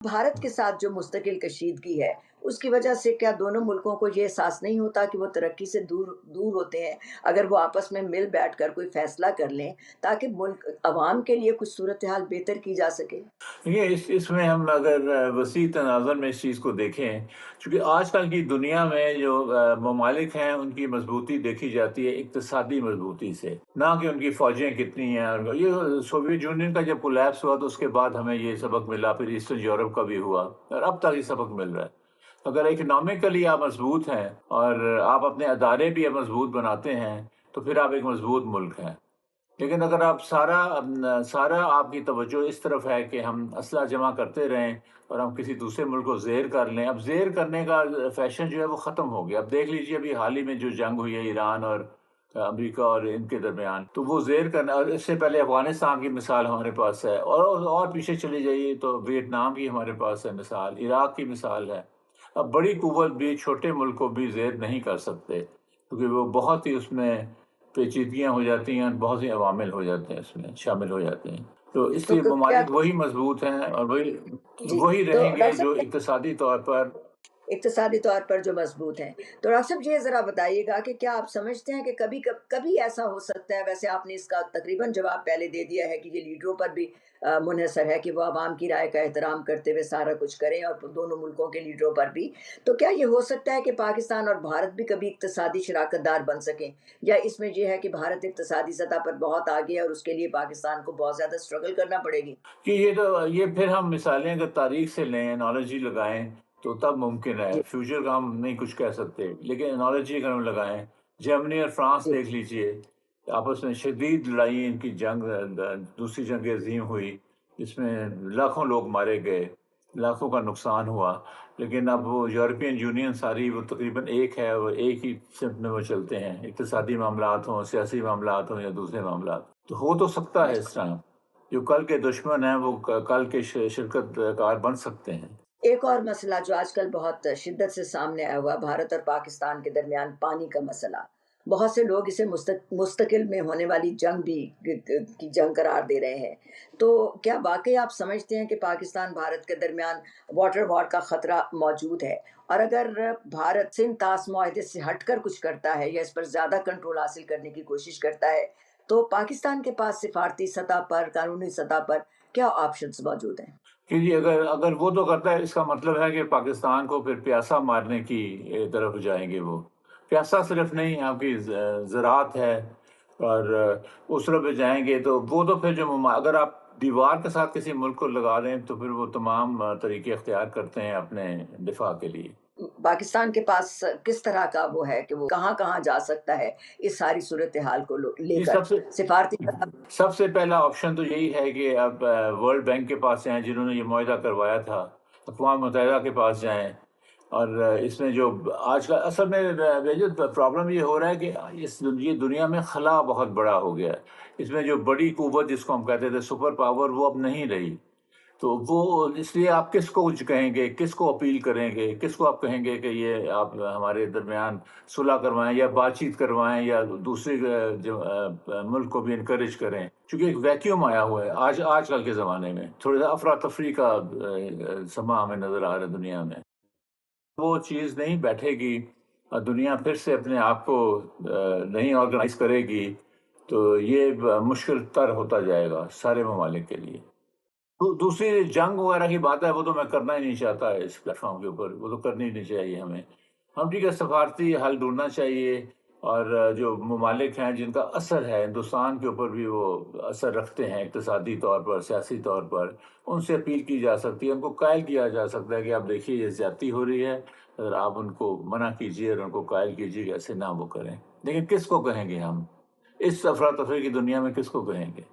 भारत के साथ जो मुस्तकिल कशीदगी है, उसकी वजह से क्या दोनों मुल्कों को ये एहसास नहीं होता कि वो तरक्की से दूर दूर होते हैं, अगर वो आपस में मिल बैठकर कोई फैसला कर लें, ताकि मुल्क अवाम के लिए कुछ सूरत-ए-हाल बेहतर की जा सके? देखिए, इसमें हम अगर वसी तनाज़ुर में इस चीज़ को देखें, चूँकि आजकल की दुनिया में जो ममालिक हैं, उनकी मज़बूती देखी जाती है इक़्तिसादी मज़बूती से, ना कि उनकी फ़ौजें कितनी हैं। और ये सोवियत यूनियन का जब कोलैप्स हुआ, तो उसके बाद हमें ये सबक मिला, फिर ईस्टर्न यूरोप का भी हुआ, और अब तक ये सबक मिल रहा है। अगर इकोनॉमिकली आप मज़बूत हैं और आप अपने अदारे भी मज़बूत बनाते हैं, तो फिर आप एक मज़बूत मुल्क हैं। लेकिन अगर आप सारा आपकी तवज्जो इस तरफ है कि हम असला जमा करते रहें और हम किसी दूसरे मुल्क को ज़ेर कर लें। अब ज़ेर करने का फ़ैशन जो है वो ख़त्म हो गया। अब देख लीजिए, अभी हाल ही में जो जंग हुई है ईरान और अमेरिका और इनके दरमियान, तो वो ज़ेर करना, और इससे पहले अफ़गानिस्तान की मिसाल हमारे पास है, और पीछे चले जाइए तो वियतनाम की हमारे पास है मिसाल, इराक की मिसाल है। अब बड़ी कुव्वत भी छोटे मुल्क को भी ज़ेर नहीं कर सकते, क्योंकि वो बहुत ही उसमें पेचीदगियाँ हो जाती हैं और बहुत से अवामिल हो जाते हैं, उसमें शामिल हो जाते हैं। तो तो इसलिए क क्या ममालिक वही मज़बूत हैं और वही जी, वही तो रहेंगे डॉक्टर जो साहब इक़्तिसादी तौर पर। इक़्तिसादी तौर पर जो मज़बूत हैं। तो डॉक्टर साहब ये ज़रा बताइएगा कि क्या आप समझते हैं कि कभी ऐसा हो सकता है, वैसे आपने इसका तकरीबन जवाब पहले दे दिया है कि ये लीडरों पर भी मुनहसर है कि वो अवाम की राय का एहतराम करते हुए सारा कुछ करें, और दोनों मुल्कों के लीडरों पर भी। तो क्या ये हो सकता है कि पाकिस्तान और भारत भी कभी इक़्तिसादी शराकतदार बन सकें? या इसमें ये है कि भारत इक़्तिसादी सतह पर बहुत आगे है और उसके लिए पाकिस्तान को बहुत ज़्यादा स्ट्रगल करना पड़ेगी? कि ये फिर हम मिसालें अगर तारीख से लें, एनालॉजी लगाएँ, तो तब मुमकिन है। जी, फ्यूचर का हम नहीं कुछ कह सकते, लेकिन एनालॉजी अगर हम लगाएँ, जर्मनी और फ्रांस जी। देख लीजिए, आपस में शदीद लड़ाई, इनकी जंग दूसरी जंग अज़ीम हुई, जिसमें लाखों लोग मारे गए, लाखों का नुकसान हुआ। लेकिन अब वो यूरोपियन यूनियन सारी वो तकरीबन एक है, वो एक ही सिमत में वो चलते हैं, इक़्तिसादी मामलात हों, सियासी मामलात हों या दूसरे मामलात। तो हो तो सकता है इस तरह। जो कल के दुश्मन हैं वो कल के शिरकत कार बन सकते हैं। एक और मसला जो आजकल बहुत शिद्दत से सामने आया हुआ, भारत और पाकिस्तान के दरमियान पानी का मसला। बहुत से लोग इसे मुस्तकिल में होने वाली जंग भी की जंग करार दे रहे हैं। तो क्या वाक़ई आप समझते हैं कि पाकिस्तान भारत के दरमियान वाटर वॉर का ख़तरा मौजूद है? और अगर भारत सिंध-ताश माहदे से हटकर कुछ करता है या इस पर ज़्यादा कंट्रोल हासिल करने की कोशिश करता है, तो पाकिस्तान के पास सिफारती सतह पर, कानूनी सतह पर क्या ऑप्शंस मौजूद हैं? कि जी, अगर अगर वो तो करता है, इसका मतलब है कि पाकिस्तान को फिर प्यासा मारने की तरफ जाएँगे वो। प्यासा सिर्फ़ नहीं, आपकी ज़राअत है, और उस तरफ भी जाएँगे, तो वो तो फिर जो अगर आप दीवार के साथ किसी मुल्क को लगा दें, तो फिर वो तमाम तरीके इख्तियार करते हैं अपने दिफ़ा के लिए। पाकिस्तान के पास किस तरह का वो है कि वो कहाँ-कहाँ जा सकता है इस सारी सूरत-ए-हाल को जी, लेकर? सिफारती सबसे पहला ऑप्शन तो यही है कि आप वर्ल्ड बैंक के पास जाएँ, जिन्होंने ये मुआहदा करवाया था, अक़वाम मुत्तहिदा के पास जाएँ। और इसमें जो आज का असल में बेवजह प्रॉब्लम ये हो रहा है कि ये दुनिया में खला बहुत बड़ा हो गया है। इसमें जो बड़ी कुव्वत जिसको हम कहते थे सुपर पावर, वो अब नहीं रही। तो वो इसलिए आप किसको कुछ कहेंगे, किसको अपील करेंगे, किसको आप कहेंगे कि ये आप हमारे दरमियान सुलह करवाएँ या बातचीत करवाएँ, या दूसरे मुल्क को भी इनकरेज करें। चूँकि एक वैक्यूम आया हुआ है आजकल के ज़माने में, थोड़ा-सा अफ़रा-तफ़री का समा हमें नज़र आ रहा है दुनिया में। वो चीज़ नहीं बैठेगी और दुनिया फिर से अपने आप को नहीं ऑर्गेनाइज़ करेगी, तो ये मुश्किल तर होता जाएगा सारे ममालिक के लिए। दूसरी जंग वगैरह की बात है, वो तो मैं करना ही नहीं चाहता इस प्लेटफ़ॉर्म के ऊपर, वो तो करनी ही नहीं चाहिए हमें। हम ठीक है, सफ़ारती हल ढूँढना चाहिए, और जो ममालिक हैं जिनका असर है हिंदुस्तान के ऊपर भी, वो असर रखते हैं इक़्तिसादी तौर पर, सियासी तौर पर, उनसे अपील की जा सकती है, उनको कायल किया जा सकता है कि आप देखिए ये ज़्यादती हो रही है, और आप उनको मना कीजिए और उनको कायल कीजिए कि ऐसे ना वो करें। लेकिन किसको कहेंगे हम? इस अफ़रा-तफ़री की दुनिया में किसको कहेंगे?